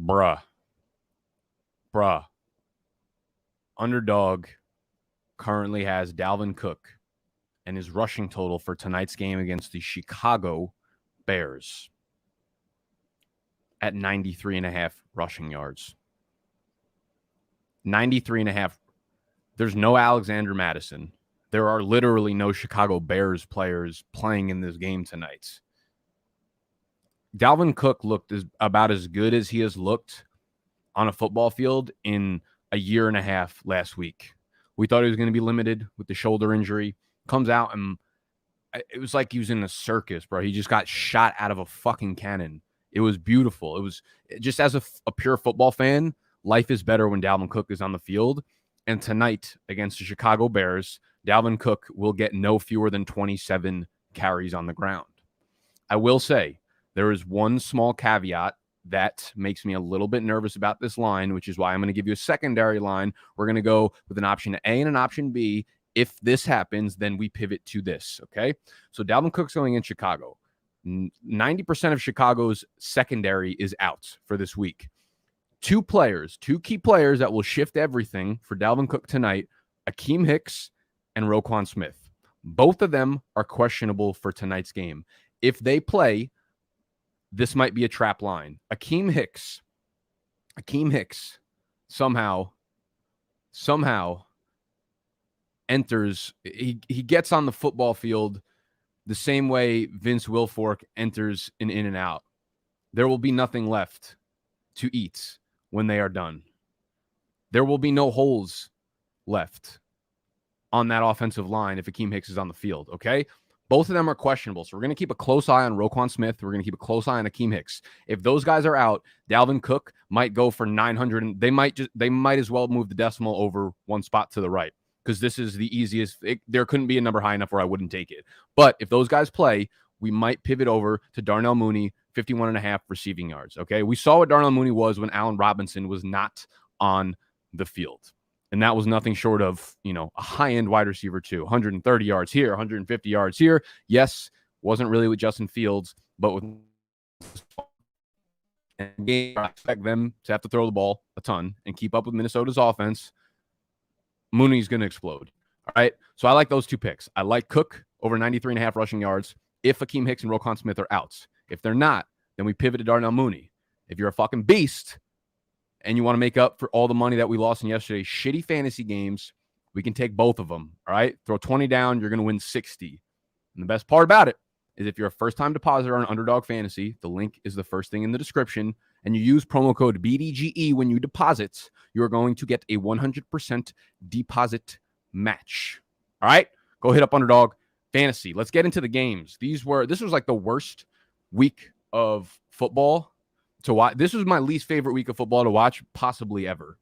Bruh. Underdog currently has Dalvin Cook and his rushing total for tonight's game against the Chicago Bears at 93.5 rushing yards. 93.5. There's no Alexander Madison. There are literally no Chicago Bears players playing in this game tonight. Dalvin Cook looked about as good as he has looked on a football field in a year and a half last week. We thought he was going to be limited with the shoulder injury. Comes out and it was like he was in a circus, bro. He just got shot out of a fucking cannon. It was beautiful. It was just as a pure football fan, life is better when Dalvin Cook is on the field. And tonight against the Chicago Bears, Dalvin Cook will get no fewer than 27 carries on the ground. I will say there is one small caveat that makes me a little bit nervous about this line, which is why I'm going to give you a secondary line. We're going to go with an option A and an option B. If this happens, then we pivot to this, okay? So Dalvin Cook's going in Chicago. 90% of Chicago's secondary is out for this week. Two key players that will shift everything for Dalvin Cook tonight, Akeem Hicks and Roquan Smith. Both of them are questionable for tonight's game. If they play, this might be a trap line. Akeem Hicks somehow enters. He gets on the football field the same way Vince Wilfork enters an in and out. There will be nothing left to eat when they are done. There will be no holes left on that offensive line if Akeem Hicks is on the field, okay? Both of them are questionable, so we're going to keep a close eye on Roquan Smith. We're going to keep a close eye on Akeem Hicks. If those guys are out, Dalvin Cook might go for 900. They might as well move the decimal over one spot to the right because this is the easiest. There couldn't be a number high enough where I wouldn't take it. But if those guys play, we might pivot over to Darnell Mooney, 51.5 receiving yards, okay? We saw what Darnell Mooney was when Allen Robinson was not on the field. And that was nothing short of, a high-end wide receiver too. 130 yards here, 150 yards here. Yes, wasn't really with Justin Fields, but with I expect them to have to throw the ball a ton and keep up with Minnesota's offense. Mooney's going to explode. All right, so I like those two picks. I like Cook over 93.5 rushing yards if Akeem Hicks and Roquan Smith are out. If they're not, then we pivot to Darnell Mooney. If you're a fucking beast and you want to make up for all the money that we lost in yesterday's shitty fantasy games, we can take both of them, all right? Throw 20 down, you're going to win 60. And the best part about it is if you're a first-time depositor on Underdog Fantasy, the link is the first thing in the description, and you use promo code BDGE when you deposit, you're going to get a 100% deposit match. All right? Go hit up Underdog Fantasy. Let's get into the games. This was like the worst week of football to watch. This was my least favorite week of football to watch, possibly ever.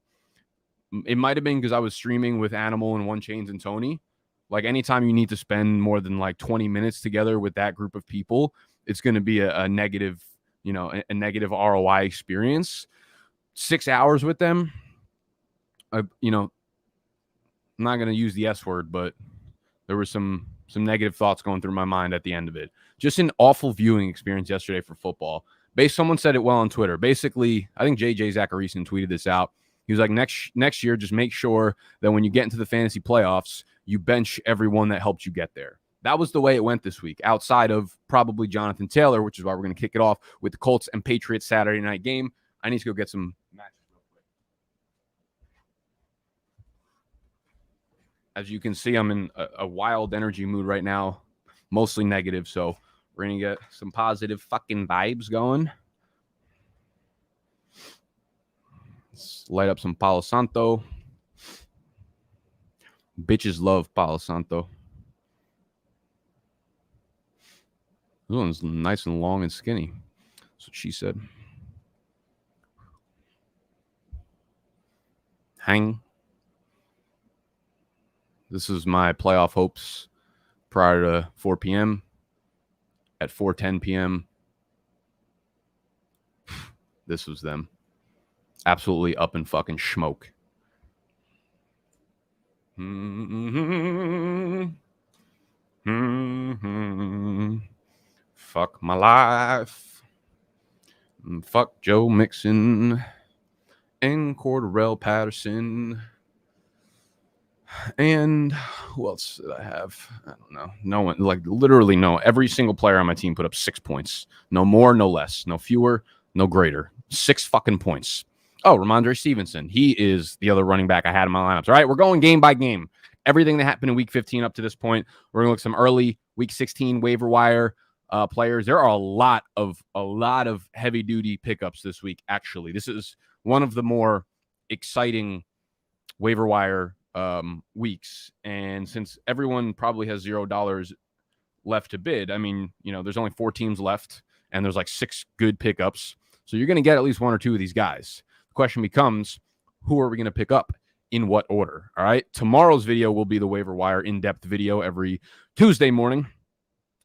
It might have been because I was streaming with Animal and One Chains and Tony. Like anytime you need to spend more than like 20 minutes together with that group of people, it's going to be a negative, a negative ROI experience. 6 hours with them, I'm not going to use the S word, but there were some negative thoughts going through my mind at the end of it. Just an awful viewing experience yesterday for football. Someone said it well on Twitter. Basically, I think JJ Zachariason tweeted this out. He was like, next year, just make sure that when you get into the fantasy playoffs, you bench everyone that helped you get there. That was the way it went this week, outside of probably Jonathan Taylor, which is why we're going to kick it off with the Colts and Patriots Saturday night game. I need to go get some matches real quick. As you can see, I'm in a wild energy mood right now, mostly negative, so we're going to get some positive fucking vibes going. Let's light up some Palo Santo. Bitches love Palo Santo. This one's nice and long and skinny. That's what she said. Hang. This is my playoff hopes prior to 4 p.m. At 4:10 p.m., this was them. Absolutely up in fucking smoke. Fuck my life. Fuck Joe Mixon and Cordell Patterson. And who else did I have? I don't know. No one, like literally no. Every single player on my team put up 6 points. No more, no less. No fewer, no greater. 6 fucking points. Oh, Ramondre Stevenson. He is the other running back I had in my lineups. All right, we're going game by game. Everything that happened in week 15 up to this point. We're going to look at some early week 16 waiver wire players. There are a lot of heavy duty pickups this week. Actually, this is one of the more exciting waiver wire weeks. And since everyone probably has $0 left to bid, I mean, you know, there's only 4 teams left and there's like 6 good pickups. So you're going to get at least 1 or 2 of these guys. The question becomes, who are we going to pick up in what order? All right. Tomorrow's video will be the waiver wire in-depth video every Tuesday morning.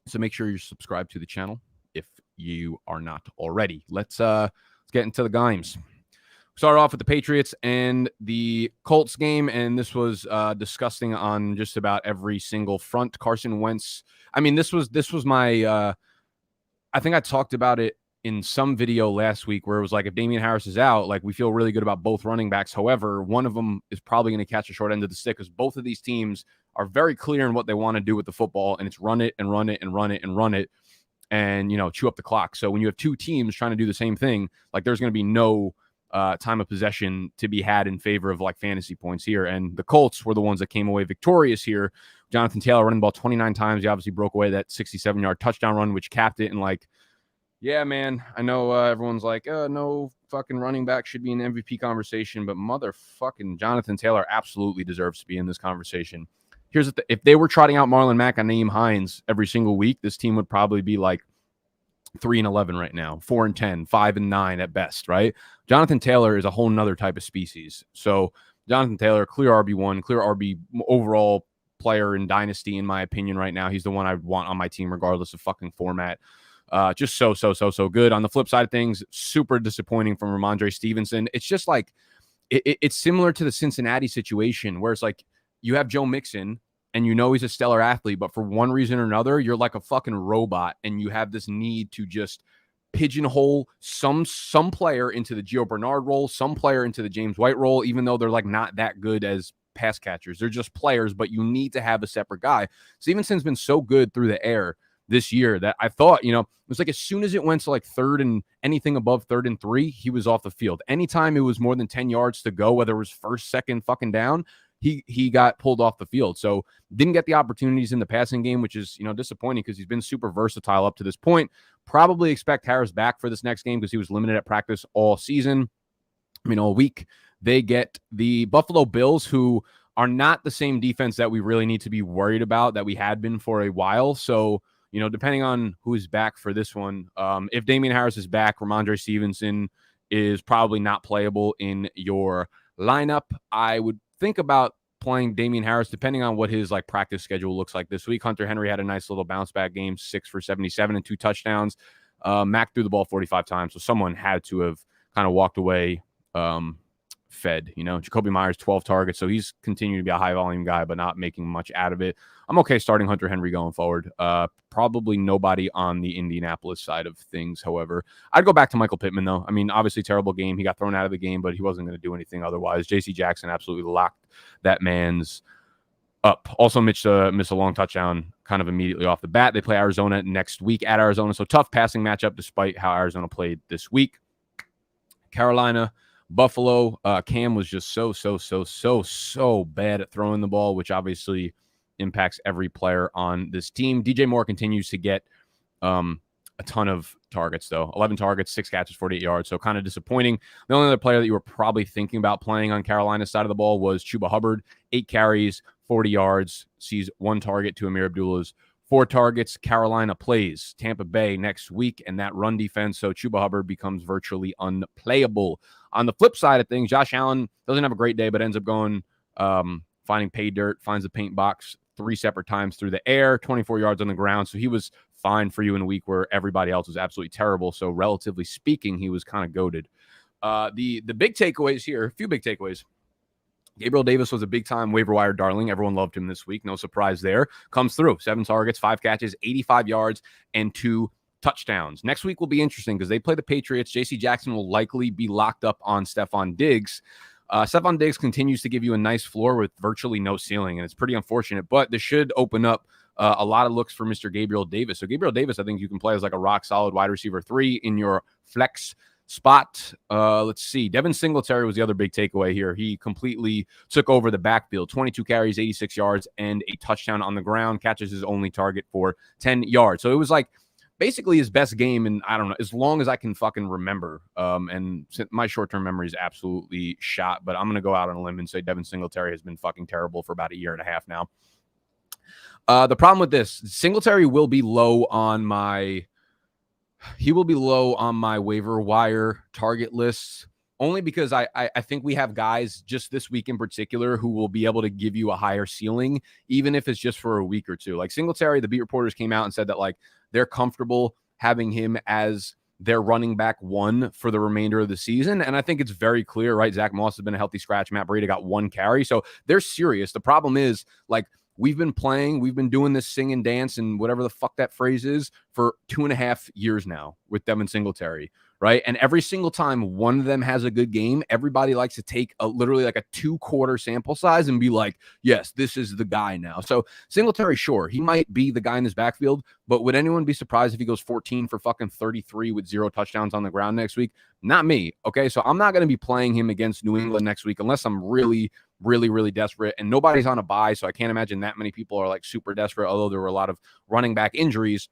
So make sure you're subscribed to the channel if you are not already. Let's get into the games. Start off with the Patriots and the Colts game, and this was disgusting on just about every single front. Carson Wentz. I mean, this was my. I think I talked about it in some video last week where it was like, if Damian Harris is out, like we feel really good about both running backs. However, one of them is probably going to catch a short end of the stick because both of these teams are very clear in what they want to do with the football, and it's run it and run it and run it and run it, and you know, chew up the clock. So when you have 2 teams trying to do the same thing, like there's going to be no time of possession to be had in favor of like fantasy points here. And the Colts were the ones that came away victorious here. Jonathan Taylor running the ball 29 times. He obviously broke away that 67-yard touchdown run, which capped it. And like, yeah, man, I know everyone's like, no fucking running back should be in the MVP conversation, but motherfucking Jonathan Taylor absolutely deserves to be in this conversation. Here's the if they were trotting out Marlon Mack and Naeem Hines every single week, this team would probably be like 3-11 right now, 4-10, 5-9 at best, right? Jonathan Taylor is a whole nother type of species. So Jonathan Taylor, clear RB1, clear RB overall player in Dynasty, in my opinion, right now. He's the one I want on my team, regardless of fucking format. Just so good. On the flip side of things, super disappointing from Ramondre Stevenson. It's just like, it's similar to the Cincinnati situation where it's like you have Joe Mixon, and you know he's a stellar athlete, but for one reason or another, you're like a fucking robot, and you have this need to just pigeonhole some player into the Gio Bernard role, some player into the James White role, even though they're like not that good as pass catchers. They're just players, but you need to have a separate guy. Stevenson's been so good through the air this year that I thought, you know, it was like as soon as it went to like 3rd and anything above 3rd and 3, he was off the field. Anytime it was more than 10 yards to go, whether it was 1st, 2nd fucking down, he got pulled off the field. So didn't get the opportunities in the passing game, which is, you know, disappointing because he's been super versatile up to this point. Probably expect Harris back for this next game because he was limited at practice all season. I mean, all week. They get the Buffalo Bills, who are not the same defense that we really need to be worried about that we had been for a while. So, you know, depending on who is back for this one, if Damian Harris is back, Ramondre Stevenson is probably not playable in your lineup. I would think about playing Damian Harris depending on what his like practice schedule looks like this week. Hunter Henry had a nice little bounce back game, 6 for 77 and 2 touchdowns. Mac threw the ball 45 times, so someone had to have kind of walked away fed. You know, Jacoby Myers 12 targets, so he's continuing to be a high volume guy, but not making much out of it. I'm okay starting Hunter Henry going forward. Probably nobody on the Indianapolis side of things. However, I'd go back to Michael Pittman though. I mean, obviously terrible game. He got thrown out of the game, but he wasn't going to do anything otherwise. J.C. Jackson absolutely locked that man's up. Also, Mitch missed a long touchdown kind of immediately off the bat. They play Arizona next week at Arizona, so tough passing matchup despite how Arizona played this week. Carolina, Buffalo, Cam was just so bad at throwing the ball, which obviously impacts every player on this team. DJ Moore continues to get a ton of targets, though. 11 targets, 6 catches, 48 yards, so kind of disappointing. The only other player that you were probably thinking about playing on Carolina's side of the ball was Chuba Hubbard. 8 carries, 40 yards, sees 1 target to Amir Abdullah's 4 targets. Carolina plays Tampa Bay next week, and that run defense, so Chuba Hubbard becomes virtually unplayable. On the flip side of things, Josh Allen doesn't have a great day, but ends up going finding pay dirt, finds the paint box 3 separate times through the air, 24 yards on the ground, so he was fine for you in a week where everybody else was absolutely terrible, so relatively speaking, he was kind of goated. The big takeaways here, a few big takeaways. Gabriel Davis was a big-time waiver wire darling. Everyone loved him this week. No surprise there. Comes through. 7 targets, 5 catches, 85 yards, and 2 touchdowns. Next week will be interesting because they play the Patriots. J.C. Jackson will likely be locked up on Stephon Diggs. Stephon Diggs continues to give you a nice floor with virtually no ceiling, and it's pretty unfortunate, but this should open up a lot of looks for Mr. Gabriel Davis. So Gabriel Davis, I think you can play as like a rock-solid wide receiver 3 in your flex spot. Let's see. Devin Singletary was the other big takeaway here. He completely took over the backfield. 22 carries, 86 yards, and a touchdown on the ground. Catches his only target for 10 yards. So it was like basically his best game, and I don't know, as long as I can fucking remember. And my short-term memory is absolutely shot, but I'm going to go out on a limb and say Devin Singletary has been fucking terrible for about a year and a half now. The problem with this, Singletary will be low on my waiver wire target lists, only because I think we have guys just this week in particular who will be able to give you a higher ceiling, even if it's just for a week or two. Like Singletary, the beat reporters came out and said that like they're comfortable having him as their running back 1 for the remainder of the season. And I think it's very clear, right? Zach Moss has been a healthy scratch. Matt Breida got 1 carry. So they're serious. The problem is like, we've been doing this sing and dance and whatever the fuck that phrase is for 2.5 years now with Devin Singletary, right? And every single time one of them has a good game, everybody likes to take literally like a 2-quarter sample size and be like, yes, this is the guy now. So Singletary, sure, he might be the guy in his backfield, but would anyone be surprised if he goes 14 for fucking 33 with 0 touchdowns on the ground next week? Not me, okay? So I'm not going to be playing him against New England next week unless I'm really desperate, and nobody's on a bye, so I can't imagine that many people are like super desperate, although there were a lot of running back injuries.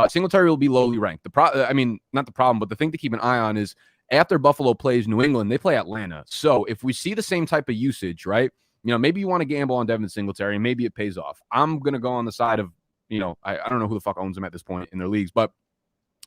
Singletary will be lowly ranked. Not the problem, but the thing to keep an eye on is after Buffalo plays New England, they play Atlanta. So if we see the same type of usage, right, maybe you want to gamble on Devin Singletary and maybe it pays off. I'm going to go on the side of, I don't know who the fuck owns him at this point in their leagues, but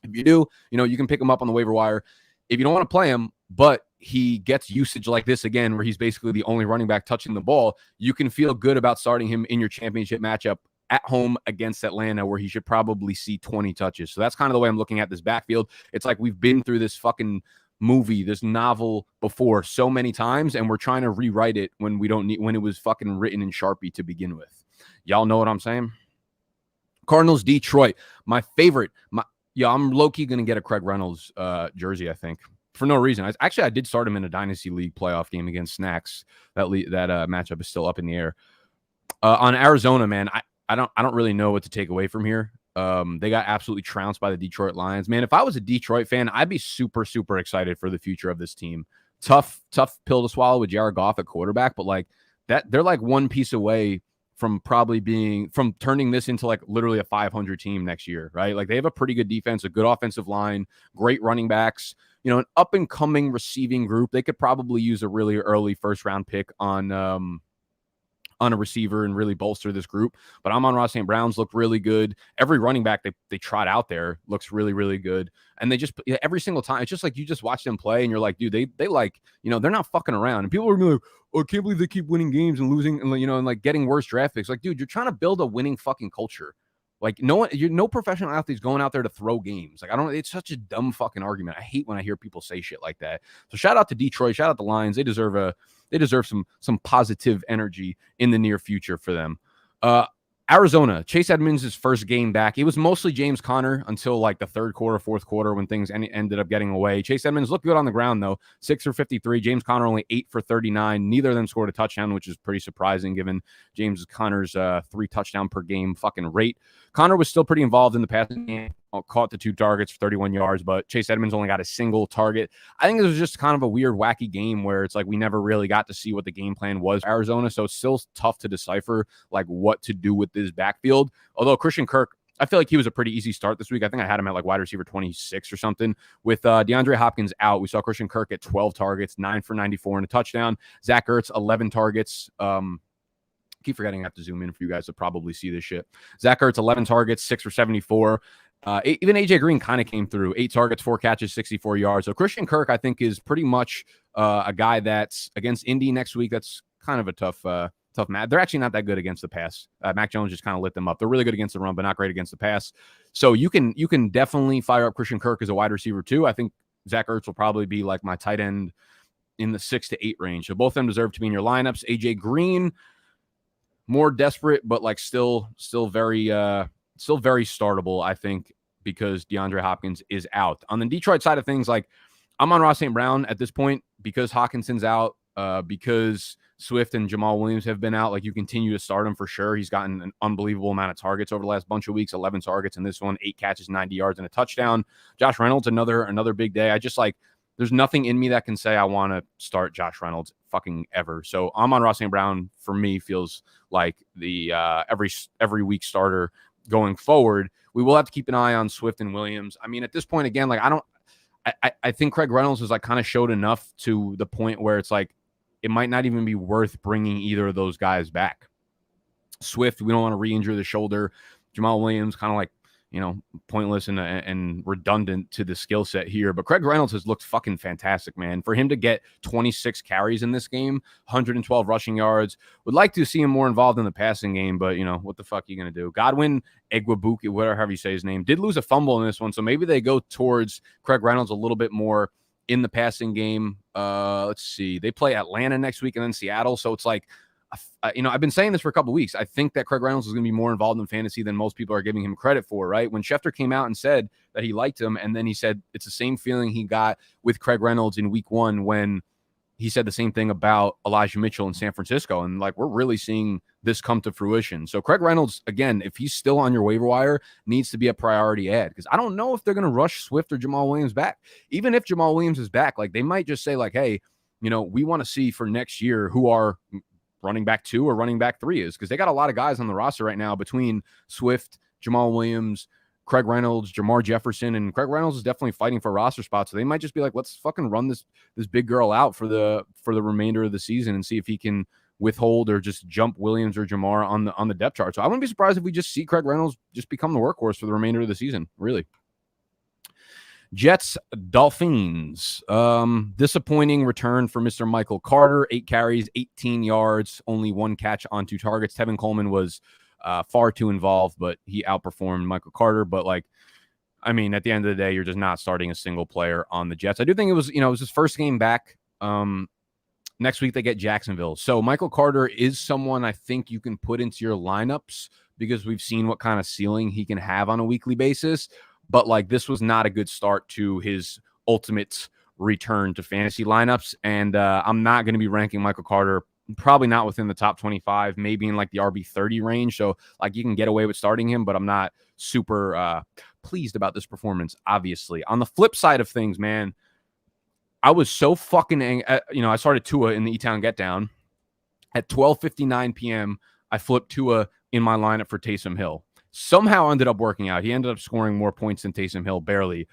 if you do, you can pick him up on the waiver wire. If you don't want to play him, but he gets usage like this again, where he's basically the only running back touching the ball, you can feel good about starting him in your championship matchup at home against Atlanta, where he should probably see 20 touches. So that's kind of the way I'm looking at this backfield. It's like we've been through this fucking movie, this novel before so many times, and we're trying to rewrite it when it was fucking written in Sharpie to begin with. Y'all know what I'm saying? Cardinals, Detroit. My favorite. I'm low-key going to get a Craig Reynolds jersey, I think, for no reason. I did start him in a Dynasty League playoff game against Snacks. That matchup is still up in the air. On Arizona, man, I don't really know what to take away from here. They got absolutely trounced by the Detroit Lions. Man, if I was a Detroit fan, I'd be super, super excited for the future of this team. Tough pill to swallow with Jared Goff at quarterback, but like that, they're like one piece away from turning this into like literally a 500 team next year, right? Like they have a pretty good defense, a good offensive line, great running backs, an up and coming receiving group. They could probably use a really early 1st-round pick on a receiver and really bolster this group. But Amon-Ra St. Brown's look really good. Every running back they trot out there looks really, really good. And they just, every single time, it's just like you just watch them play and you're like, dude, they like, they're not fucking around. And people are like, oh, I can't believe they keep winning games and losing and, and like getting worse draft picks. Like, dude, you're trying to build a winning fucking culture. Like no professional athlete's going out there to throw games. Like it's such a dumb fucking argument. I hate when I hear people say shit like that. So shout out to Detroit, shout out to Lions. They deserve some positive energy in the near future for them. Arizona, Chase Edmonds' first game back. It was mostly James Conner until like the 3rd quarter, 4th quarter when things ended up getting away. Chase Edmonds looked good on the ground though. 6 for 53. James Conner only 8 for 39. Neither of them scored a touchdown, which is pretty surprising given James Conner's 3 touchdown per game fucking rate. Conner was still pretty involved in the passing game. Caught the 2 targets for 31 yards, but Chase Edmonds only got a single target. I think it was just kind of a weird, wacky game where it's like we never really got to see what the game plan was for Arizona, so it's still tough to decipher like what to do with this backfield. Although Christian Kirk, I feel like he was a pretty easy start this week. I think I had him at like wide receiver 26 or something. With DeAndre Hopkins out, we saw Christian Kirk at 12 targets, 9 for 94 and a touchdown. Zach Ertz, 11 targets. Keep forgetting I have to zoom in for you guys to probably see this shit. Zach Ertz, 11 targets, 6 for 74. Even AJ Green kind of came through. 8 targets, 4 catches, 64 yards. So Christian Kirk, I think, is pretty much a guy that's against Indy next week. That's kind of a tough match. They're actually not that good against the pass. Mac Jones just kind of lit them up. They're really good against the run, but not great against the pass. So you can definitely fire up Christian Kirk as a wide receiver too. I think Zach Ertz will probably be like my tight end in the 6 to 8 range. So both of them deserve to be in your lineups. AJ Green, more desperate, but like still very startable, I think. because DeAndre Hopkins is out. On the Detroit side of things, like I'm on Ross St. Brown at this point because Hawkinson's out, because Swift and Jamal Williams have been out. Like you continue to start him for sure. He's gotten an unbelievable amount of targets over the last bunch of weeks, 11 targets in this one, 8 catches, 90 yards, and a touchdown. Josh Reynolds, another big day. I just like, there's nothing in me that can say I want to start Josh Reynolds fucking ever. So I'm on Ross St. Brown. For me, feels like the every week starter going forward. We will have to keep an eye on Swift and Williams. I mean, at this point, again, like I think Craig Reynolds has like kind of showed enough to the point where it's like it might not even be worth bringing either of those guys back. Swift, we don't want to re-injure the shoulder. Jamal Williams, kind of like, pointless and redundant to the skill set here. But Craig Reynolds has looked fucking fantastic, man. For him to get 26 carries in this game, 112 rushing yards, would like to see him more involved in the passing game, but, what the fuck are you going to do? Godwin Egwabuki, whatever you say his name, did lose a fumble in this one, so maybe they go towards Craig Reynolds a little bit more in the passing game. Let's see. They play Atlanta next week and then Seattle, so it's like, I've been saying this for a couple of weeks. I think that Craig Reynolds is going to be more involved in fantasy than most people are giving him credit for, right? When Schefter came out and said that he liked him, and then he said it's the same feeling he got with Craig Reynolds in week 1 when he said the same thing about Elijah Mitchell in San Francisco. And like, we're really seeing this come to fruition. So Craig Reynolds, again, if he's still on your waiver wire, needs to be a priority ad, because I don't know if they're going to rush Swift or Jamal Williams back. Even if Jamal Williams is back, like they might just say like, hey, we want to see for next year who are running back 2 or running back 3 is, because they got a lot of guys on the roster right now between Swift, Jamal Williams, Craig Reynolds, Jamar Jefferson, and Craig Reynolds is definitely fighting for roster spots. So they might just be like, let's fucking run this big girl out for the remainder of the season and see if he can withhold or just jump Williams or Jamar on the depth chart. So I wouldn't be surprised if we just see Craig Reynolds just become the workhorse for the remainder of the season, really. Jets, Dolphins. Disappointing return for Mr. Michael Carter. 8 carries, 18 yards, only 1 catch on 2 targets. Tevin Coleman was far too involved, but he outperformed Michael Carter. But like, I mean, at the end of the day, you're just not starting a single player on the Jets. I do think it was his first game back. Next week they get Jacksonville. So Michael Carter is someone I think you can put into your lineups because we've seen what kind of ceiling he can have on a weekly basis. But like, this was not a good start to his ultimate return to fantasy lineups. And I'm not going to be ranking Michael Carter, probably not within the top 25, maybe in like the RB 30 range. So like, you can get away with starting him, but I'm not super pleased about this performance, obviously. On the flip side of things, man, I was so fucking I started Tua in the E-Town Get Down at 12:59 p.m. I flipped Tua in my lineup for Taysom Hill. Somehow ended up working out. He ended up scoring more points than Taysom Hill, barely.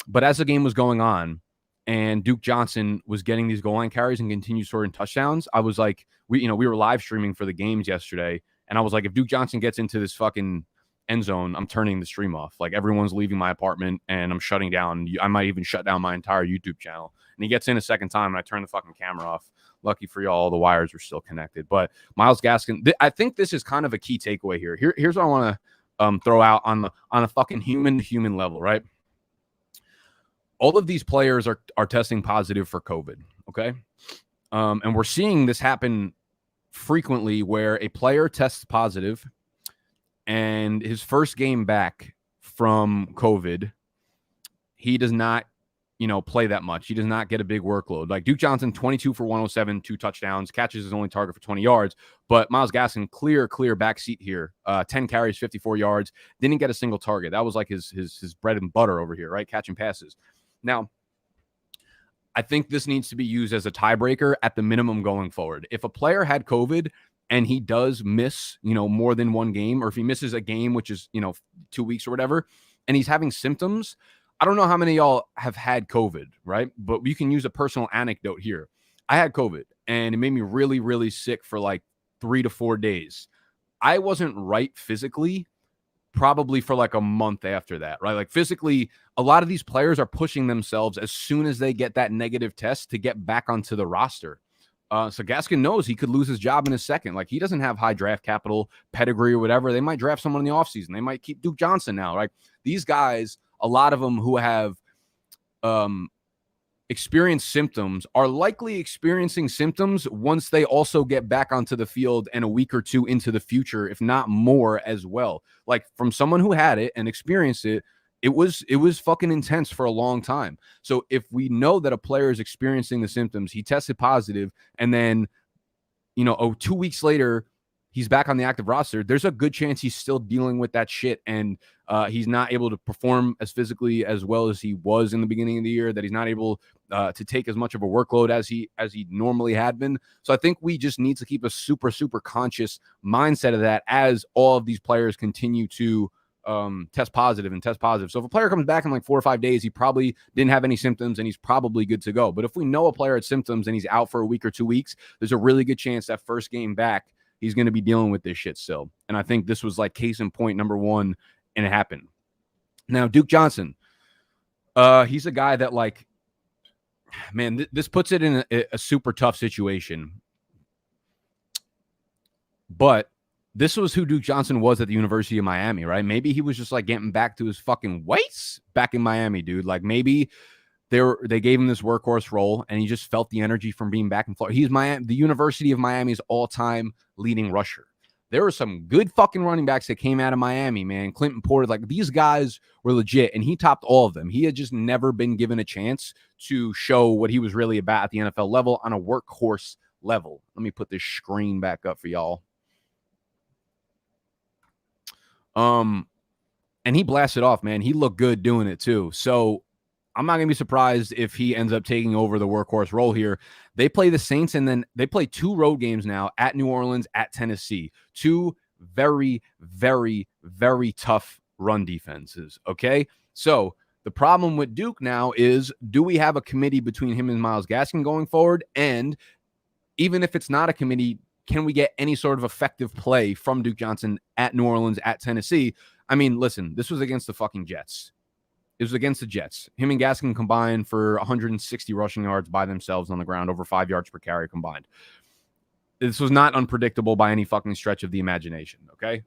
But as the game was going on and Duke Johnson was getting these goal line carries and continued scoring touchdowns, I was like, we were live streaming for the games yesterday, and I was like, if Duke Johnson gets into this fucking end zone, I'm turning the stream off. Like, everyone's leaving my apartment and I'm shutting down. I might even shut down my entire YouTube channel. And he gets in a second time and I turn the fucking camera off. Lucky for y'all, the wires were still connected. But Myles Gaskin, I think this is kind of a key takeaway here. Here's what I want to throw out on a fucking human level, right? All of these players are testing positive for COVID, okay? And we're seeing this happen frequently where a player tests positive and his first game back from COVID, he does not, play that much. He does not get a big workload. Like Duke Johnson, 22 for 107, 2 touchdowns, catches his only target for 20 yards. But Myles Gaskin, clear backseat here. 10 carries, 54 yards, didn't get a single target. That was like his bread and butter over here, right? Catching passes. Now, I think this needs to be used as a tiebreaker at the minimum going forward. If a player had COVID and he does miss, more than one game, or if he misses a game, which is, 2 weeks or whatever, and he's having symptoms, I don't know how many of y'all have had COVID, right? But you can use a personal anecdote here. I had COVID and it made me really, really sick for like 3 to 4 days. I wasn't right physically, probably for like a month after that, right? Like physically, a lot of these players are pushing themselves as soon as they get that negative test to get back onto the roster. So Gaskin knows he could lose his job in a second. Like, he doesn't have high draft capital, pedigree, or whatever. They might draft someone in the offseason. They might keep Duke Johnson now, right? These guys, a lot of them who have experienced symptoms are likely experiencing symptoms once they also get back onto the field and a week or two into the future, if not more as well. Like, from someone who had it and experienced it, It was fucking intense for a long time. So if we know that a player is experiencing the symptoms, he tested positive, and then 2 weeks later, he's back on the active roster, there's a good chance he's still dealing with that shit, and he's not able to perform as physically as well as he was in the beginning of the year, that he's not able to take as much of a workload as he normally had been. So I think we just need to keep a super, super conscious mindset of that as all of these players continue to test positive. So if a player comes back in like 4 or 5 days, he probably didn't have any symptoms and he's probably good to go. But if we know a player had symptoms and he's out for a week or 2 weeks, there's a really good chance that first game back, he's going to be dealing with this shit still. And I think this was like case in point number one, and it happened. Now, Duke Johnson, he's a guy that, like, man, this puts it in a super tough situation. But this was who Duke Johnson was at the University of Miami, right? Maybe he was just like getting back to his fucking ways back in Miami, dude. Like maybe they gave him this workhorse role and he just felt the energy from being back in Florida. He's the University of Miami's all-time leading rusher. There were some good fucking running backs that came out of Miami, man. Clinton Porter, like these guys were legit, and he topped all of them. He had just never been given a chance to show what he was really about at the NFL level on a workhorse level. Let me put this screen back up for y'all. And he blasted off, man. He looked good doing it too. So I'm not going to be surprised if he ends up taking over the workhorse role here. They play the Saints, and then they play 2 road games now at New Orleans, at Tennessee. 2 very, very, very tough run defenses. Okay. So the problem with Duke now is, do we have a committee between him and Myles Gaskin going forward? And even if it's not a committee, can we get any sort of effective play from Duke Johnson at New Orleans, at Tennessee? I mean, listen, this was against the fucking Jets. It was against the Jets. Him and Gaskin combined for 160 rushing yards by themselves on the ground, over 5 yards per carry combined. This was not unpredictable by any fucking stretch of the imagination, okay?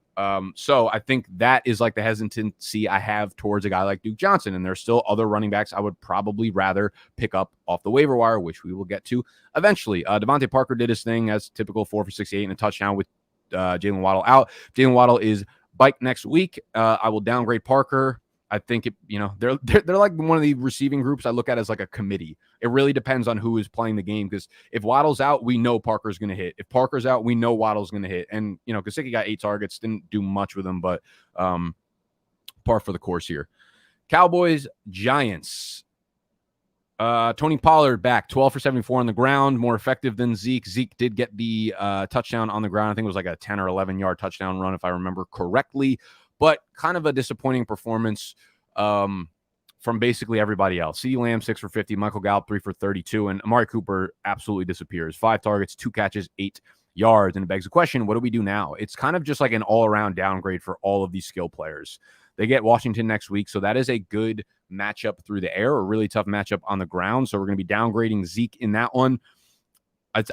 So I think that is like the hesitancy I have towards a guy like Duke Johnson, and there's still other running backs I would probably rather pick up off the waiver wire, which we will get to eventually. Devonte Parker did his thing as typical, 4 for 68 and a touchdown with Jalen Waddle out. Jalen Waddle is bike next week. I will downgrade Parker. I think they're like one of the receiving groups I look at as like a committee. It really depends on who is playing the game, because if Waddle's out, we know Parker's going to hit. If Parker's out, we know Waddle's going to hit. And Gesicki got 8 targets, didn't do much with them, but par for the course here. Cowboys, Giants. Tony Pollard back, 12 for 74 on the ground, more effective than Zeke. Zeke did get the touchdown on the ground. I think it was like a 10 or 11-yard touchdown run, if I remember correctly. But kind of a disappointing performance from basically everybody else. CeeDee Lamb, 6 for 50. Michael Gallup, 3 for 32. And Amari Cooper absolutely disappears. 5 targets, 2 catches, 8 yards. And it begs the question, what do we do now? It's kind of just like an all-around downgrade for all of these skill players. They get Washington next week, so that is a good matchup through the air, a really tough matchup on the ground. So we're going to be downgrading Zeke in that one.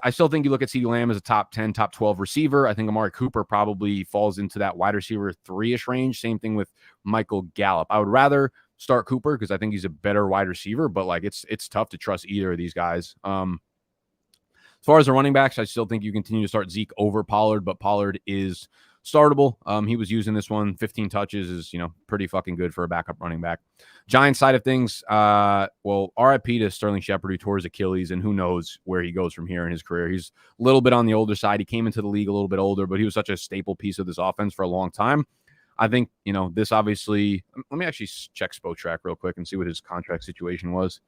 I still think you look at CeeDee Lamb as a top 10, top 12 receiver. I think Amari Cooper probably falls into that wide receiver 3-ish range. Same thing with Michael Gallup. I would rather start Cooper because I think he's a better wide receiver, but like it's tough to trust either of these guys. As far as the running backs, I still think you continue to start Zeke over Pollard, but Pollard is startable. He was using this one. 15 touches is, pretty fucking good for a backup running back. Giants side of things, well, RIP to Sterling Shepard, who tore his Achilles, and who knows where he goes from here in his career. He's a little bit on the older side. He came into the league a little bit older, but he was such a staple piece of this offense for a long time. I think, this obviously, let me actually check Spotrac real quick and see what his contract situation was.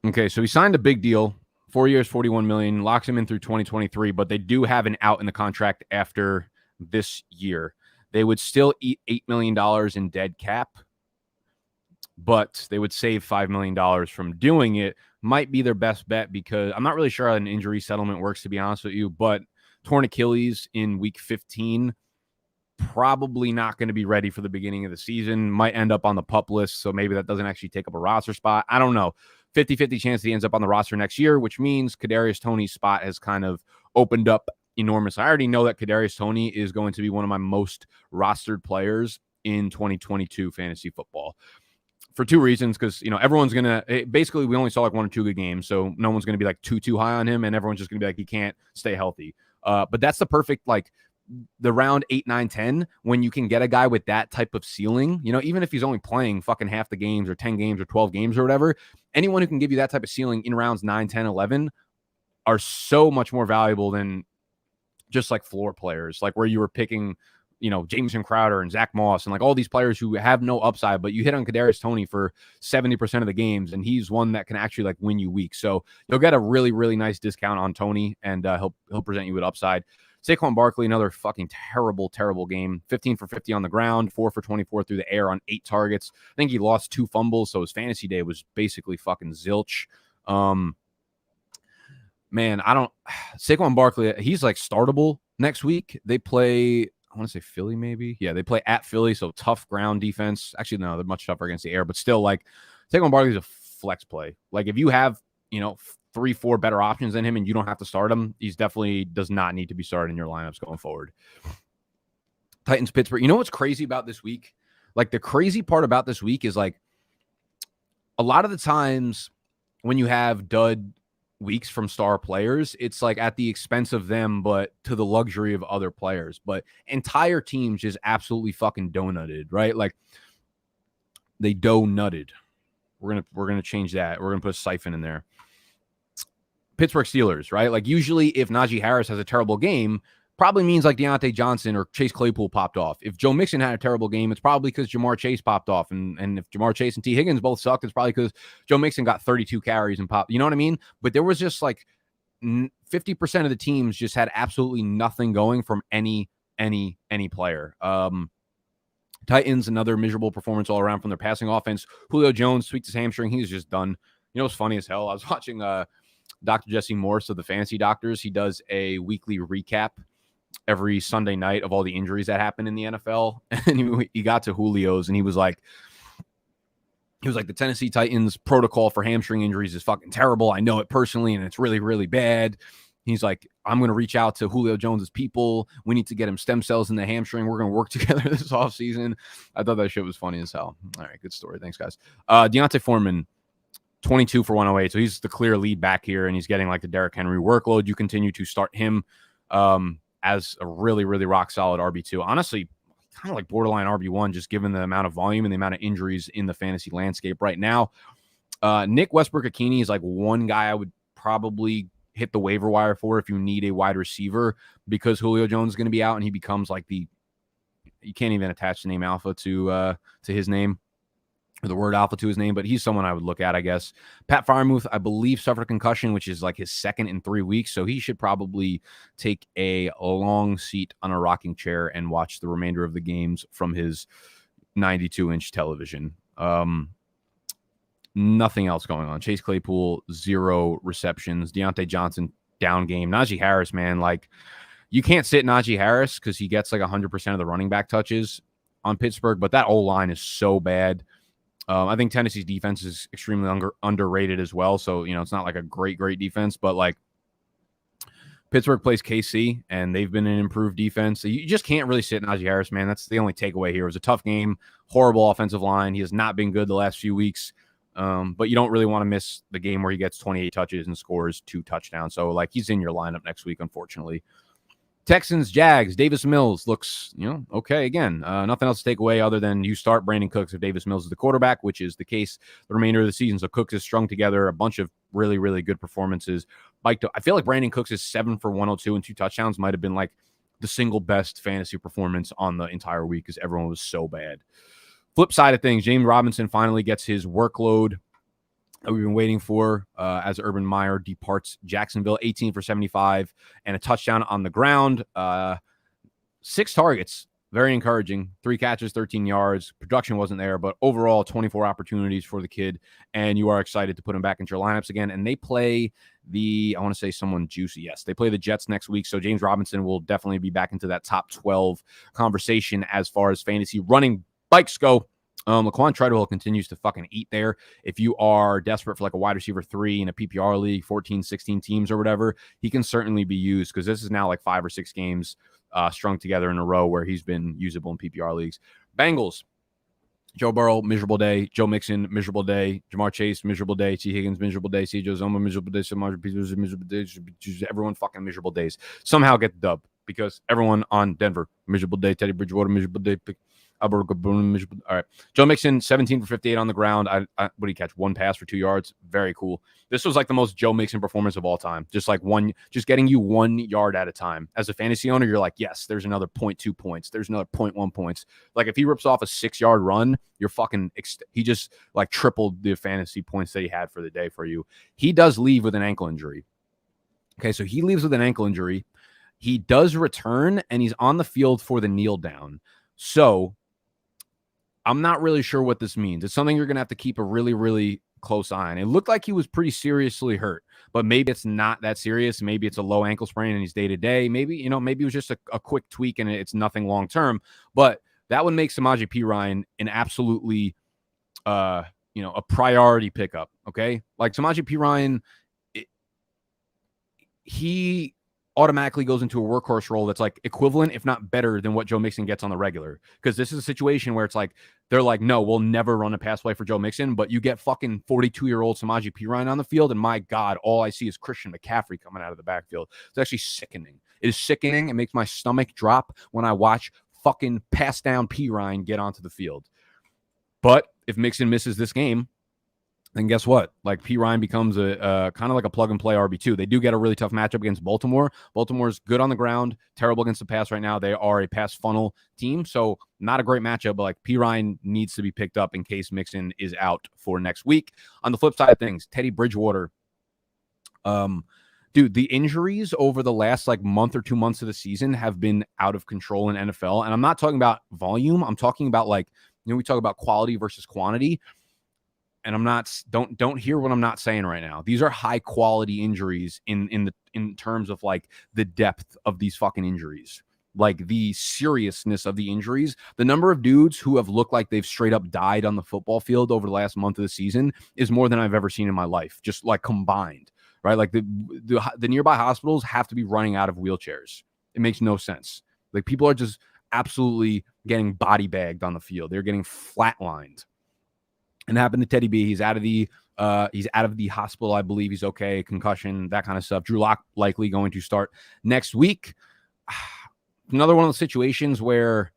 Okay, so he signed a big deal, 4 years, $41 million, locks him in through 2023, but they do have an out in the contract after this year. They would still eat $8 million in dead cap, but they would save $5 million from doing it. Might be their best bet, because I'm not really sure how an injury settlement works, to be honest with you, but torn Achilles in week 15, probably not going to be ready for the beginning of the season, might end up on the PUP list, so maybe that doesn't actually take up a roster spot. I don't know. 50-50 chance that he ends up on the roster next year, which means Kadarius Toney's spot has kind of opened up enormously. I already know that Kadarius Toney is going to be one of my most rostered players in 2022 fantasy football. for two reasons, because, everyone's going to, basically, we only saw like 1 or 2 good games, so no one's going to be like too high on him, and everyone's just going to be like, he can't stay healthy. But that's the perfect, like, the round 8, 9, 10, when you can get a guy with that type of ceiling, even if he's only playing fucking half the games or 10 games or 12 games or whatever, anyone who can give you that type of ceiling in rounds 9, 10, 11 are so much more valuable than just like floor players, like where you were picking, Jameson Crowder and Zach Moss and like all these players who have no upside, but you hit on Kadarius Toney for 70% of the games, and he's one that can actually like win you weeks. So you'll get a really, really nice discount on Toney, and he'll present you with upside. Saquon Barkley, another fucking terrible game. 15 for 50 on the ground, 4 for 24 through the air on 8 targets. I think he lost 2 fumbles, so his fantasy day was basically fucking zilch. Saquon Barkley, he's like startable next week. They play, I want to say Philly maybe. Yeah, they play at Philly, so tough ground defense. Actually, no, they're much tougher against the air, but still, like, Saquon Barkley's a flex play. Like, if you have, 3-4 better options than him and you don't have to start him, he's definitely does not need to be started in your lineups going forward. Titans, Pittsburgh. You know what's crazy about this week? Like, the crazy part about this week is, like, a lot of the times when you have dud weeks from star players, it's like at the expense of them, but to the luxury of other players. But entire teams just absolutely fucking donutted, right? Like, they donutted. We're gonna change that. We're gonna put a siphon in there. Pittsburgh Steelers, right? Like, usually if Najee Harris has a terrible game, probably means like Deontay Johnson or Chase Claypool popped off. If Joe Mixon had a terrible game, it's probably because Jamar Chase popped off. And if Jamar Chase and T. Higgins both sucked, it's probably because Joe Mixon got 32 carries and popped. You know what I mean? But there was just like 50% of the teams just had absolutely nothing going from any player. Titans, another miserable performance all around from their passing offense. Julio Jones tweaked his hamstring. He's just done. It's funny as hell. I was watching Dr. Jesse Morse of the Fantasy Doctors. He does a weekly recap every Sunday night of all the injuries that happen in the NFL. And he got to Julio's, and he was like, the Tennessee Titans protocol for hamstring injuries is fucking terrible. I know it personally, and it's really, really bad. He's like, I'm going to reach out to Julio Jones's people. We need to get him stem cells in the hamstring. We're going to work together this offseason. I thought that shit was funny as hell. All right, good story. Thanks, guys. Deontay Foreman, 22 for 108. So he's the clear lead back here, and he's getting like the Derrick Henry workload. You continue to start him as a really, really rock solid RB2. Honestly, kind of like borderline RB1, just given the amount of volume and the amount of injuries in the fantasy landscape right now. Nick Westbrook-Ikhine is like one guy I would probably hit the waiver wire for if you need a wide receiver, because Julio Jones is going to be out, and he becomes like you can't even attach the name Alpha to his name, or the word alpha to his name, but he's someone I would look at, I guess. Pat Freiermuth, I believe, suffered a concussion, which is like his second in 3 weeks, so he should probably take a long seat on a rocking chair and watch the remainder of the games from his 92-inch television. Nothing else going on. Chase Claypool, 0 receptions. Deontay Johnson, down game. Najee Harris, man, like, you can't sit Najee Harris because he gets like 100% of the running back touches on Pittsburgh, but that O-line is so bad. I think Tennessee's defense is extremely underrated as well. So, it's not like a great defense, but like Pittsburgh plays KC, and they've been an improved defense. So you just can't really sit Najee Harris, man. That's the only takeaway here. It was a tough game, horrible offensive line. He has not been good the last few weeks. But you don't really want to miss the game where he gets 28 touches and scores 2 touchdowns. So, like, he's in your lineup next week, unfortunately. Texans, Jags, Davis Mills looks, okay again. Nothing else to take away other than you start Brandon Cooks if Davis Mills is the quarterback, which is the case the remainder of the season. So Cooks has strung together a bunch of really, really good performances. I feel like Brandon Cooks is 7 for 102 and 2 touchdowns might have been like the single best fantasy performance on the entire week because everyone was so bad. Flip side of things, James Robinson finally gets his workload that we've been waiting for as Urban Meyer departs Jacksonville. 18 for 75 and a touchdown on the ground. 6 targets, very encouraging. 3 catches, 13 yards. Production wasn't there, but overall 24 opportunities for the kid, and you are excited to put him back into your lineups again. And they play I want to say someone juicy. Yes, they play the Jets next week, so James Robinson will definitely be back into that top 12 conversation as far as fantasy running bikes go. Laquan Treadwell continues to fucking eat there. If you are desperate for like a wide receiver 3 in a PPR league, 14, 16 teams or whatever, he can certainly be used because this is now like 5 or 6 games strung together in a row where he's been usable in PPR leagues. Bengals, Joe Burrow, miserable day. Joe Mixon, miserable day. Jamar Chase, miserable day. T. Higgins, miserable day. C. Joe Zoma, miserable day. Samaj Peters, miserable day. Everyone fucking miserable days. Somehow get the dub because everyone on Denver, miserable day. Teddy Bridgewater, miserable day. All right. Joe Mixon, 17 for 58 on the ground. What did he catch? One pass for 2 yards. Very cool. This was like the most Joe Mixon performance of all time. Just getting you 1 yard at a time. As a fantasy owner, you're like, yes, there's another 0.2 points. There's another 0.1 points. Like if he rips off a 6-yard run, you're fucking, he just like tripled the fantasy points that he had for the day for you. He does leave with an ankle injury. Okay, so he leaves with an ankle injury. He does return and he's on the field for the kneel down. So I'm not really sure what this means. It's something you're going to have to keep a really, really close eye on. It looked like he was pretty seriously hurt, but maybe it's not that serious. Maybe it's a low ankle sprain and he's day to day. Maybe it was just a quick tweak and it's nothing long term. But that would make Samaje Perine an absolutely, a priority pickup. Okay, like Samaje Perine, he automatically goes into a workhorse role that's like equivalent, if not better, than what Joe Mixon gets on the regular. Because this is a situation where it's like, they're like, no, we'll never run a pass play for Joe Mixon, but you get fucking 42-year-old Samaje Perine on the field, and my God, all I see is Christian McCaffrey coming out of the backfield. It's actually sickening. It is sickening. It makes my stomach drop when I watch fucking pass down Perine get onto the field. But if Mixon misses this game, then guess what? Like Perine becomes a kind of like a plug and play RB2. They do get a really tough matchup against Baltimore. Baltimore's good on the ground, terrible against the pass right now. They are a pass funnel team, so not a great matchup, but like Perine needs to be picked up in case Mixon is out for next week. On the flip side of things, Teddy Bridgewater, dude, the injuries over the last like month or 2 months of the season have been out of control in NFL. And I'm not talking about volume. I'm talking about like, we talk about quality versus quantity. And I'm not, don't hear what I'm not saying right now. These are high quality injuries in terms of like the depth of these fucking injuries, like the seriousness of the injuries. The number of dudes who have looked like they've straight up died on the football field over the last month of the season is more than I've ever seen in my life, just like combined, right? Like the nearby hospitals have to be running out of wheelchairs. It makes no sense. Like people are just absolutely getting body bagged on the field. They're getting flatlined. And it happened to Teddy B. He's out of the hospital. I believe he's okay. Concussion, that kind of stuff. Drew Lock likely going to start next week. Another one of those situations where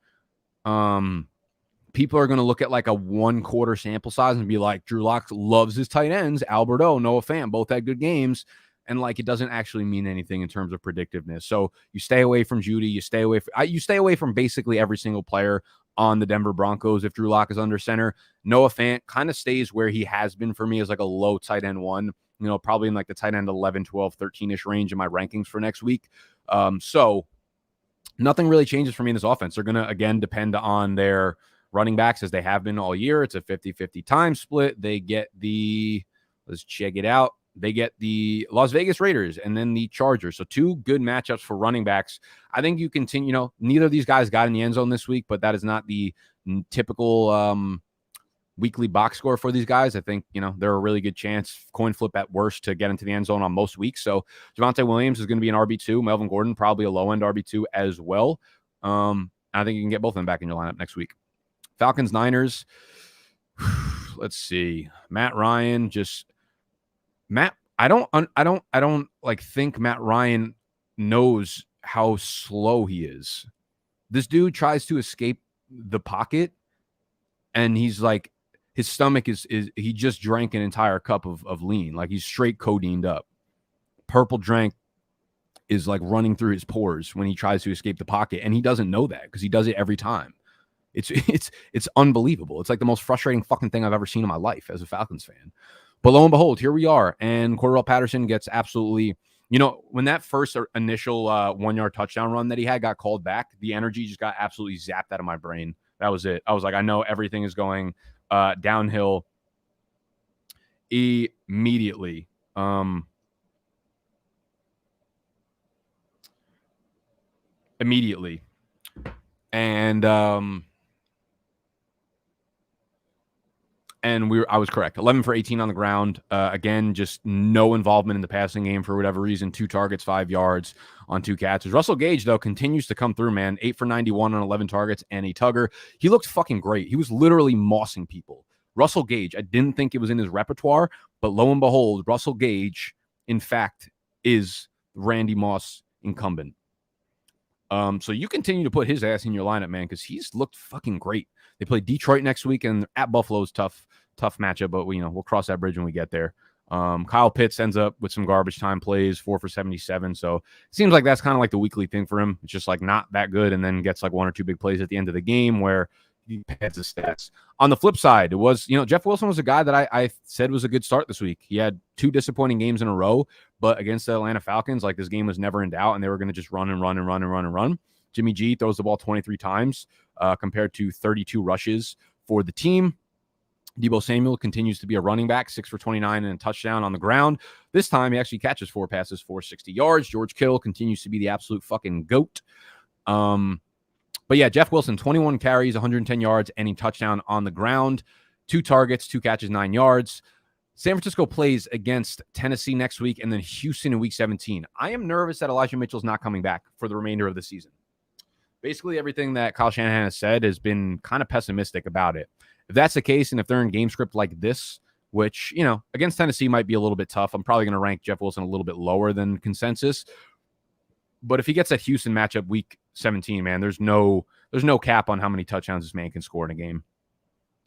people are going to look at like a 1/4 sample size and be like, Drew Lock loves his tight ends. Albert O, Noah Fant, both had good games. And like, it doesn't actually mean anything in terms of predictiveness. So you stay away from Judy. You stay away from basically every single player on the Denver Broncos if Drew Lock is under center. Noah Fant kind of stays where he has been for me as like a low tight end 1, probably in like the tight end 11, 12, 13-ish range in my rankings for next week. So nothing really changes for me in this offense. They're going to, again, depend on their running backs as they have been all year. It's a 50-50 time split. They get let's check it out. They get the Las Vegas Raiders and then the Chargers. So 2 good matchups for running backs. I think you continue, neither of these guys got in the end zone this week, but that is not the typical weekly box score for these guys. I think, they're a really good chance, coin flip at worst, to get into the end zone on most weeks. So Devonte Williams is going to be an RB2. Melvin Gordon, probably a low-end RB2 as well. I think you can get both of them back in your lineup next week. Falcons, Niners. Let's see. Matt Ryan I don't like think Matt Ryan knows how slow he is. This dude tries to escape the pocket and he's like, his stomach is he just drank an entire cup of lean. Like he's straight codeined up. Purple drink is like running through his pores when he tries to escape the pocket. And he doesn't know that because he does it every time. It's unbelievable. It's like the most frustrating fucking thing I've ever seen in my life as a Falcons fan. But lo and behold, here we are. And Cordell Patterson gets absolutely, when that first initial 1-yard touchdown run that he had got called back, the energy just got absolutely zapped out of my brain. That was it. I was like, I know everything is going downhill immediately. Immediately. And And I was correct. 11 for 18 on the ground. Again, just no involvement in the passing game for whatever reason. 2 targets, 5 yards on 2 catches. Russell Gage, though, continues to come through, man. 8 for 91 on 11 targets and a tugger. He looked fucking great. He was literally mossing people. Russell Gage, I didn't think it was in his repertoire, but lo and behold, Russell Gage, in fact, is Randy Moss incumbent. So you continue to put his ass in your lineup, man, because he's looked fucking great. They play Detroit next week, and at Buffalo's tough matchup, but we'll cross that bridge when we get there. Kyle Pitts ends up with some garbage time plays, 4 for 77. So it seems like that's kind of like the weekly thing for him. It's just like not that good, and then gets like 1 or 2 big plays at the end of the game where he pads his stats. On the flip side, it was, Jeff Wilson was a guy that I said was a good start this week. He had 2 disappointing games in a row, but against the Atlanta Falcons, like this game was never in doubt, and they were going to just run. Jimmy G throws the ball 23 times compared to 32 rushes for the team. Deebo Samuel continues to be a running back, 6 for 29 and a touchdown on the ground. This time, he actually catches 4 passes for 60 yards. George Kittle continues to be the absolute fucking GOAT. But yeah, Jeff Wilson, 21 carries, 110 yards, and a touchdown on the ground. 2 targets, 2 catches, 9 yards. San Francisco plays against Tennessee next week and then Houston in week 17. I am nervous that Elijah Mitchell's not coming back for the remainder of the season. Basically, everything that Kyle Shanahan has said has been kind of pessimistic about it. If that's the case, and if they're in game script like this, which, against Tennessee might be a little bit tough, I'm probably going to rank Jeff Wilson a little bit lower than consensus. But if he gets that Houston matchup week 17, man, there's no cap on how many touchdowns this man can score in a game.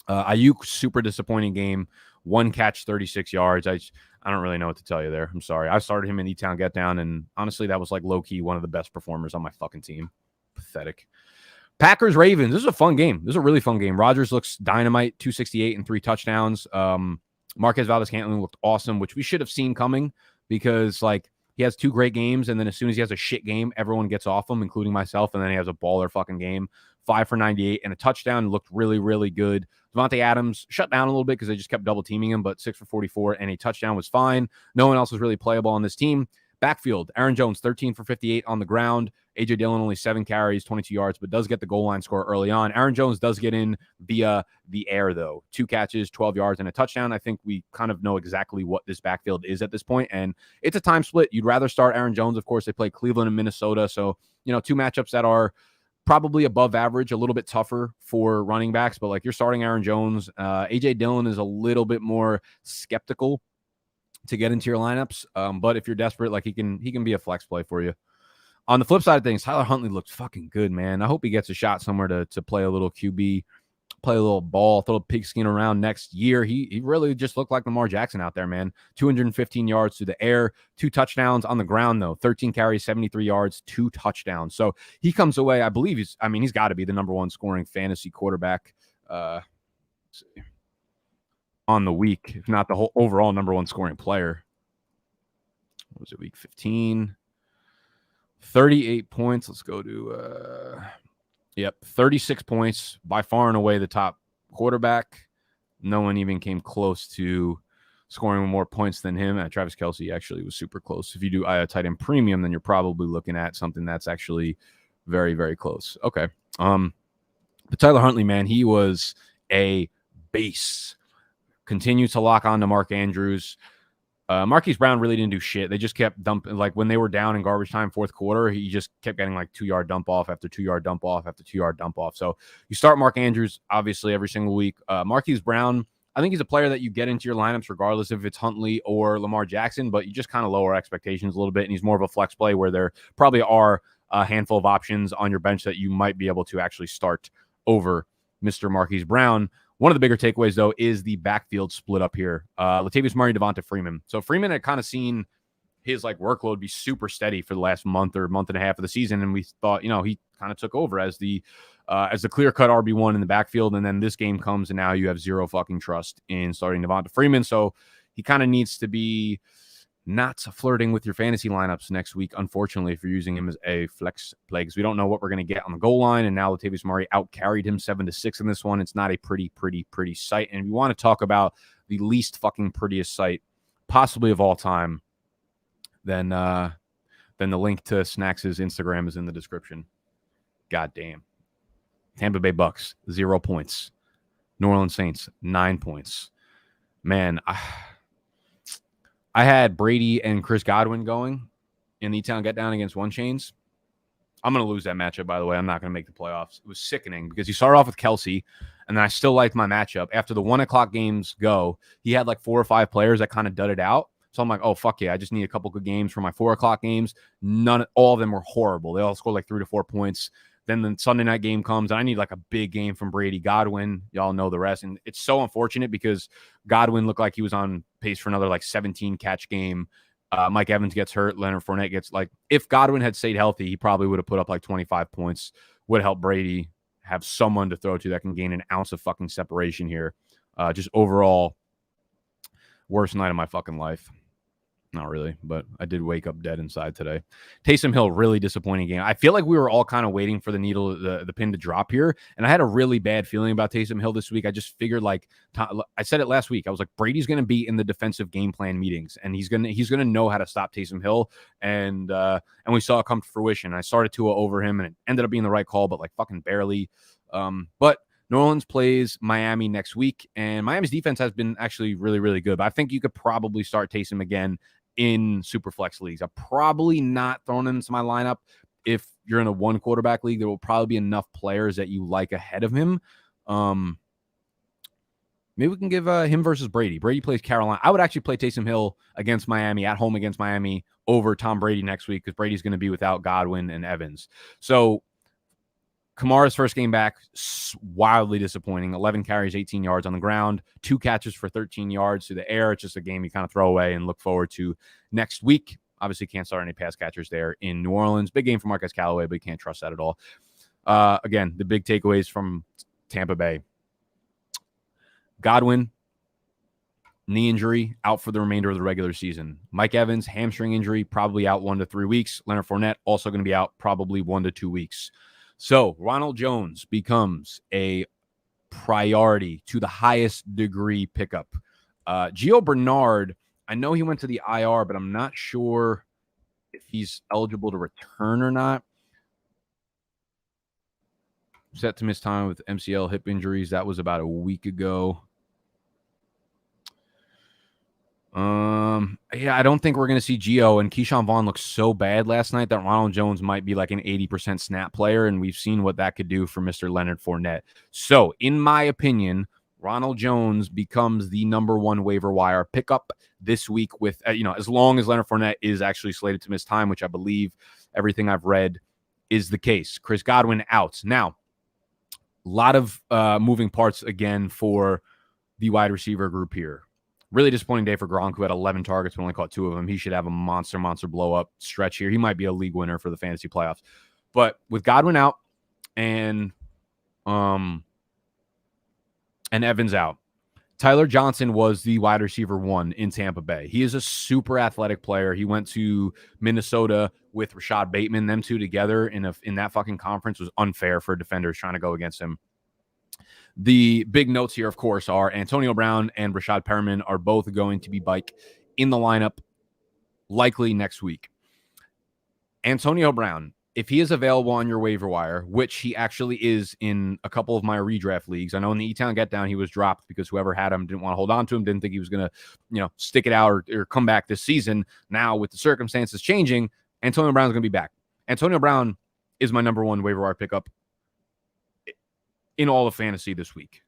Ayuk, super disappointing game. 1 catch, 36 yards. I don't really know what to tell you there. I'm sorry. I started him in E-Town Get Down, and honestly, that was like low-key one of the best performers on my fucking team. Pathetic. Packers Ravens. This is a fun game. This is a really fun game. Rodgers looks dynamite, 268 and 3 touchdowns. Marquez Valdes-Scantling looked awesome, which we should have seen coming because he has 2 great games, and then as soon as he has a shit game, everyone gets off him, including myself, and then he has a baller fucking game. 5 for 98 and a touchdown. Looked really, really good. Devontae Adams shut down a little bit because they just kept double teaming him, but 6 for 44 and a touchdown was fine. No one else was really playable on this team. Backfield, Aaron Jones, 13 for 58 on the ground. A.J. Dillon, only 7 carries, 22 yards, but does get the goal line score early on. Aaron Jones does get in via the air, though. 2 catches, 12 yards, and a touchdown. I think we kind of know exactly what this backfield is at this point, and it's a time split. You'd rather start Aaron Jones. Of course, they play Cleveland and Minnesota, so, 2 matchups that are probably above average, a little bit tougher for running backs, but, you're starting Aaron Jones. A.J. Dillon is a little bit more skeptical to get into your lineups. But if you're desperate, he can be a flex play for you. On the flip side of things, Tyler Huntley looked fucking good, man. I hope he gets a shot somewhere to play a little QB, play a little ball, throw a pigskin around next year. He really just looked like Lamar Jackson out there, man. 215 yards through the air, 2 touchdowns on the ground, though. 13 carries, 73 yards, 2 touchdowns. So he comes away, I believe he's got to be the number 1 scoring fantasy quarterback on the week, if not the whole overall number 1 scoring player. What was it, week 15? 38 points. Let's go to 36 points, by far and away the top quarterback. No one even came close to scoring more points than him. Travis Kelce actually was super close. If you do tight end premium, then you're probably looking at something that's actually very, very close. Okay. But Tyler Huntley, man, he was a base. Continues to lock on to Mark Andrews. Marquis Brown really didn't do shit. They just kept dumping, when they were down in garbage time, fourth quarter, he just kept getting 2-yard dump off after 2-yard dump off after 2-yard dump off. So you start Mark Andrews, obviously, every single week. Marquis Brown, I think he's a player that you get into your lineups regardless if it's Huntley or Lamar Jackson, but you just kind of lower expectations a little bit, and he's more of a flex play where there probably are a handful of options on your bench that you might be able to actually start over Mr. Marquis Brown. One of the bigger takeaways, though, is the backfield split up here. Latavius Murray, Devonta Freeman. So Freeman had kind of seen his workload be super steady for the last month or month and a half of the season, and we thought, he kind of took over as the clear-cut RB1 in the backfield, and then this game comes, and now you have zero fucking trust in starting Devonta Freeman. So he kind of needs to be not flirting with your fantasy lineups next week, unfortunately, if you're using him as a flex play, because we don't know what we're going to get on the goal line. And now Latavius Murray out-carried him 7-6 in this one. It's not a pretty sight. And if you want to talk about the least fucking prettiest sight possibly of all time, then the link to Snacks' Instagram is in the description. God damn. Tampa Bay Bucks, 0 points. New Orleans Saints, 9 points. Man, I had Brady and Chris Godwin going in the E-Town Get Down against One Chains. I'm going to lose that matchup, by the way. I'm not going to make the playoffs. It was sickening because he started off with Kelsey, and then I still liked my matchup. After the 1 o'clock games go, he had like 4 or 5 players that kind of dudded out. So I'm like, oh, fuck yeah. I just need a couple good games for my 4 o'clock games. All of them were horrible. They all scored like 3 to 4 points. Then the Sunday night game comes, and I need like a big game from Brady. Godwin, y'all know the rest. And it's so unfortunate because Godwin looked like he was on pace for another like 17 catch game. Mike Evans gets hurt. Leonard Fournette gets like, if Godwin had stayed healthy, he probably would have put up like 25 points. Would help Brady have someone to throw to that can gain an ounce of fucking separation here. Just overall, worst night of my fucking life. Not really, but I did wake up dead inside today. Taysom Hill, really disappointing game. I feel like we were all kind of waiting for the pin to drop here, and I had a really bad feeling about Taysom Hill this week. I just figured, like I said it last week, I was like, Brady's going to be in the defensive game plan meetings, and he's gonna know how to stop Taysom Hill, and we saw it come to fruition. I started Tua over him, and it ended up being the right call, but like fucking barely. But New Orleans plays Miami next week, and Miami's defense has been actually really, really good. But I think you could probably start Taysom again in Superflex leagues. I'm probably not throwing him into my lineup. If you're in a 1 quarterback league, there will probably be enough players that you like ahead of him. Maybe we can give him versus Brady. Brady plays Carolina. I would actually play Taysom Hill against Miami, at home against Miami, over Tom Brady next week because Brady's going to be without Godwin and Evans. So Kamara's first game back, wildly disappointing. 11 carries, 18 yards on the ground, 2 catches for 13 yards through the air. It's just a game you kind of throw away and look forward to next week. Obviously, can't start any pass catchers there in New Orleans. Big game for Marquez Callaway, but you can't trust that at all. Again, the big takeaways from Tampa Bay. Godwin, knee injury, out for the remainder of the regular season. Mike Evans, hamstring injury, probably out 1 to 3 weeks. Leonard Fournette, also going to be out probably 1 to 2 weeks. So Ronald Jones becomes a priority to the highest degree pickup. Gio Bernard, I know he went to the IR, but I'm not sure if he's eligible to return or not. Set to miss time with MCL hip injuries. That was about a week ago. Yeah, I don't think we're going to see Gio, and Keyshawn Vaughn looked so bad last night that Ronald Jones might be like an 80% snap player, and we've seen what that could do for Mr. Leonard Fournette. So, in my opinion, Ronald Jones becomes the number 1 waiver wire pickup this week with, as long as Leonard Fournette is actually slated to miss time, which I believe everything I've read is the case. Chris Godwin out. Now, a lot of moving parts again for the wide receiver group here. Really disappointing day for Gronk, who had 11 targets but only caught 2 of them. He should have a monster blow-up stretch here. He might be a league winner for the fantasy playoffs. But with Godwin out and Evans out, Tyler Johnson was the wide receiver 1 in Tampa Bay. He is a super athletic player. He went to Minnesota with Rashad Bateman. Them two together in that fucking conference was unfair for defenders trying to go against him. The big notes here, of course, are Antonio Brown and Rashad Perriman are both going to be back in the lineup likely next week. Antonio Brown, if he is available on your waiver wire, which he actually is in a couple of my redraft leagues. I know in the E-Town Get Down he was dropped because whoever had him didn't want to hold on to him, didn't think he was going to, stick it out or come back this season. Now, with the circumstances changing, Antonio Brown's going to be back. Antonio Brown is my number 1 waiver wire pickup in all of fantasy this week.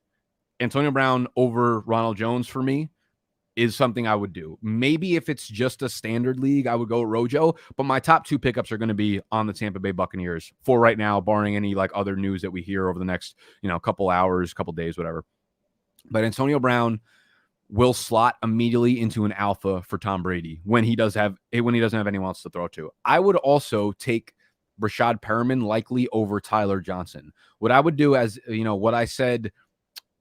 Antonio Brown over Ronald Jones for me is something I would do. Maybe if it's just a standard league, I would go Rojo, but my top 2 pickups are going to be on the Tampa Bay Buccaneers for right now, barring any like other news that we hear over the next, couple hours, couple days, whatever. But Antonio Brown will slot immediately into an alpha for Tom Brady when he doesn't have anyone else to throw to. I would also take Rashad Perriman likely over Tyler Johnson. What I would do, as what I said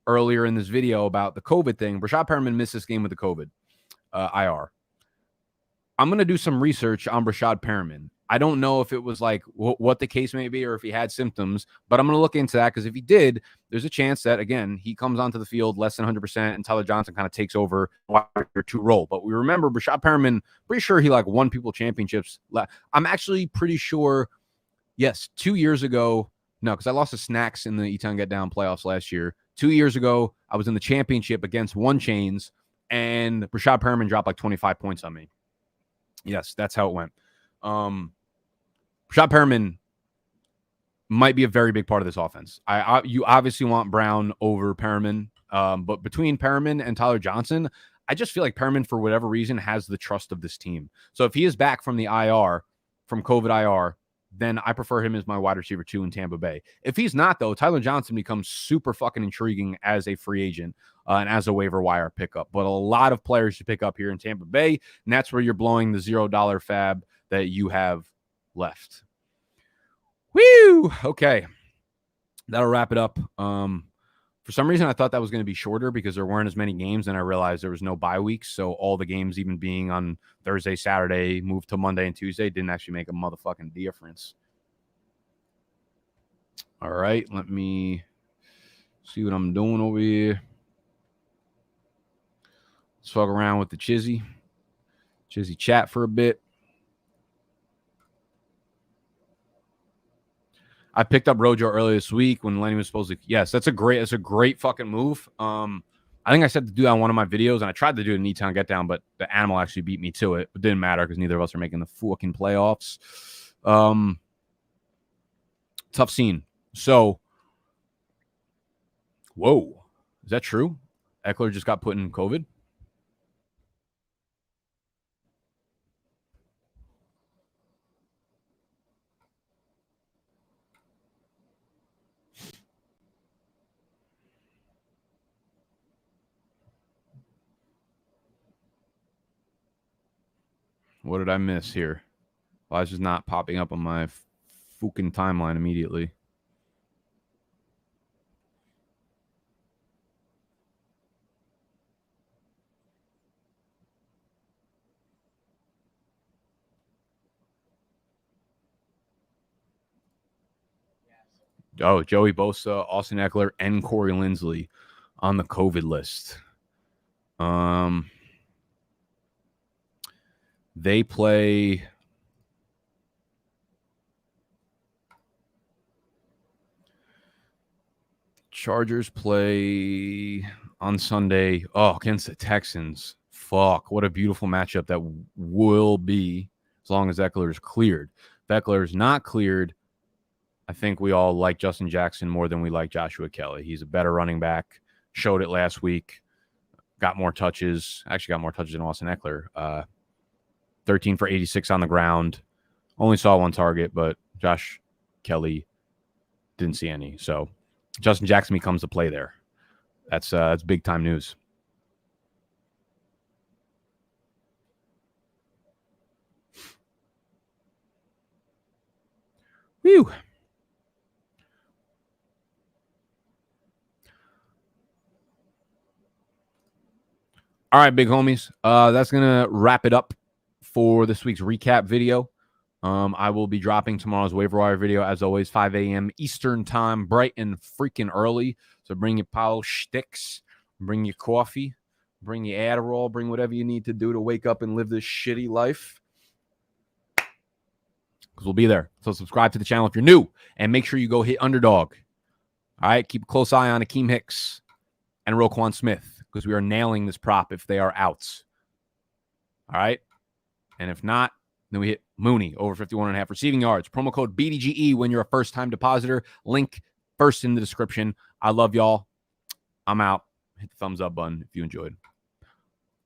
earlier in this video about the COVID thing, Rashad Perriman missed this game with the COVID IR. I'm going to do some research on Rashad Perriman. I don't know if it was like what the case may be or if he had symptoms, but I'm going to look into that because if he did, there's a chance that, again, he comes onto the field less than 100% and Tyler Johnson kind of takes over wide 2 role. But we remember Rashad Perriman, pretty sure he won people championships. I'm actually pretty sure, yes, 2 years ago. No, because I lost to Snacks in the E-Town Get Down playoffs last year. 2 years ago, I was in the championship against One Chains, and Rashad Perriman dropped like 25 points on me. Yes, that's how it went. Rashad Perriman might be a very big part of this offense. You obviously want Brown over Perriman, but between Perriman and Tyler Johnson, I just feel like Perriman, for whatever reason, has the trust of this team. So if he is back from the IR, from COVID IR, then I prefer him as my wide receiver 2 in Tampa Bay. If he's not, though, Tyler Johnson becomes super fucking intriguing as a free agent and as a waiver wire pickup. But a lot of players to pick up here in Tampa Bay, and that's where you're blowing the $0 fab that you have left. Woo! Okay. That'll wrap it up. For some reason, I thought that was going to be shorter because there weren't as many games, and I realized there was no bye weeks. So all the games, even being on Thursday, Saturday, moved to Monday and Tuesday, didn't actually make a motherfucking difference. All right, let me see what I'm doing over here. Let's fuck around with the Chizzy chat for a bit. I picked up Rojo earlier this week when Lenny was supposed to. Yes, that's a great fucking move. I think I said to do that on one of my videos, and I tried to do it in E-Town Get Down, but the animal actually beat me to it. It didn't matter because neither of us are making the fucking playoffs. Tough scene. So, whoa, is that true? Eckler just got put in COVID. What did I miss here? Why is it not popping up on my fucking timeline immediately? Oh, Joey Bosa, Austin Eckler, and Corey Linsley on the COVID list. They play Chargers play on Sunday. Oh, against the Texans. Fuck, what a beautiful matchup that will be as long as Eckler is cleared. If Eckler is not cleared, I think we all like Justin Jackson more than we like Joshua Kelly. He's a better running back. Showed it last week. Got more touches. Actually got more touches than Austin Eckler. 13 for 86 on the ground. Only saw one target, but Josh Kelly didn't see any. So Justin Jackson becomes the play there. That's big time news. Whew. All right, big homies. That's going to wrap it up for this week's recap video. I will be dropping tomorrow's waiver wire video, as always, 5 a.m. Eastern time, bright and freaking early. So bring your Paulo sticks, bring your coffee, bring your Adderall, bring whatever you need to do to wake up and live this shitty life. Because we'll be there. So subscribe to the channel if you're new, and make sure you go hit Underdog. All right, keep a close eye on Akeem Hicks and Roquan Smith, because we are nailing this prop if they are out. All right? And if not, then we hit Mooney over 51.5 receiving yards. Promo code BDGE when you're a first-time depositor. Link first in the description. I love y'all. I'm out. Hit the thumbs up button if you enjoyed.